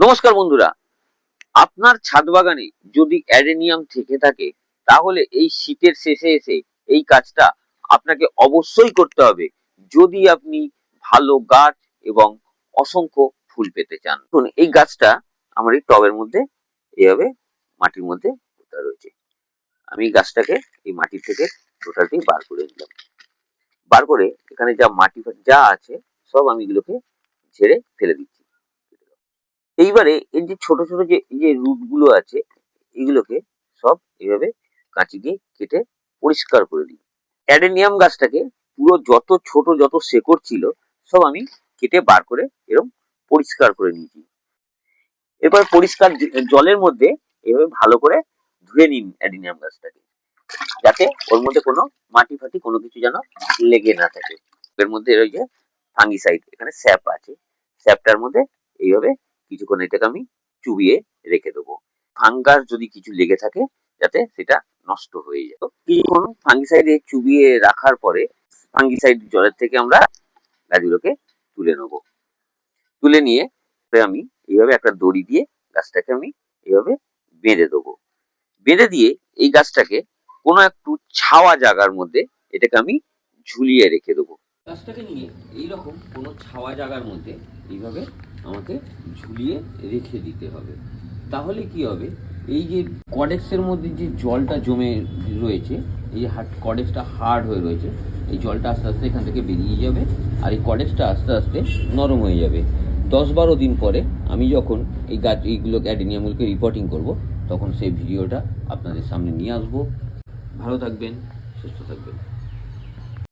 নমস্কার বন্ধুরা, আপনার ছাদ বাগানে যদি অ্যাডেনিয়াম থেকে থাকে তাহলে এই শীতের শেষে এসে এই কাজটা আপনাকে অবশ্যই করতে হবে যদি আপনি ভালো গাছ এবং অসংখ্য ফুল পেতে চান। দেখুন, এই গাছটা আমার এই টবের মধ্যে এইভাবে মাটির মধ্যে পোতা রয়েছে। আমি এই গাছটাকে এই মাটি থেকে টোটালটি বার করে দিলাম। বার করে এখানে যা মাটি যা আছে সব আমি এগুলোকে ঝেড়ে ফেলে দিচ্ছি। এইবারে এর যে ছোট ছোট যে রুট গুলো আছে এগুলোকে সব এইভাবে কাঁচি দিয়ে কেটে পরিষ্কার করে দিই। অ্যাডেনিয়াম গাছটাকে পুরো যত ছোট যত শেকড় ছিল সব আমি কেটে বার করে এরকম পরিষ্কার করে নিয়েছি। এরপর পরিষ্কার জলের মধ্যে এভাবে ভালো করে ধুয়ে নিন অ্যাডেনিয়াম গাছটাকে, যাতে ওর মধ্যে কোনো মাটি ফাটি কোনো কিছু যেন লেগে না থাকে। এর মধ্যে ওই যে ফাঙ্গিসাইড, এখানে স্যাপ আছে, স্যাপটার মধ্যে এইভাবে কিছুক্ষণ এটাকে আমি চুবিয়ে রেখে দেবো। ফাঙ্গাস যদি কিছু লেগে থাকে যাতে সেটা নষ্ট হয়ে যায়। কিছুক্ষণ ফাঙ্গিসাইডে চুবিয়ে রাখার পরে ফাঙ্গিসাইড জলের থেকে আমরা গাছগুলোকে তুলে নেব। তুলে নিয়ে আমি এইভাবে একটা দড়ি দিয়ে গাছটাকে আমি এইভাবে বেঁধে দেবো। বেঁধে দিয়ে এই গাছটাকে কোনো একটু ছাওয়া জায়গার মধ্যে এটাকে আমি ঝুলিয়ে রেখে দেবো। গাছটাকে নিয়ে এইরকম কোনো ছাওয়া জায়গার মধ্যে এইভাবে আমাকে ঝুলিয়ে রেখে দিতে হবে। তাহলে কি হবে, এই যে কডেক্সের মধ্যে যে জলটা জমে রয়েছে, এই কডেক্সটা হার্ড হয়ে রয়েছে, এই জলটা আস্তে আস্তে এখান থেকে বেরিয়ে যাবে আর এই কডেক্সটা আস্তে আস্তে নরম হয়ে যাবে। 10-12 দিন পরে আমি যখন এই গাছ এইগুলো অ্যাডেনিয়ামগুলোকে রিপোর্টিং করব তখন সেই ভিডিওটা আপনাদের সামনে নিয়ে আসবো। ভালো থাকবেন, সুস্থ থাকবেন।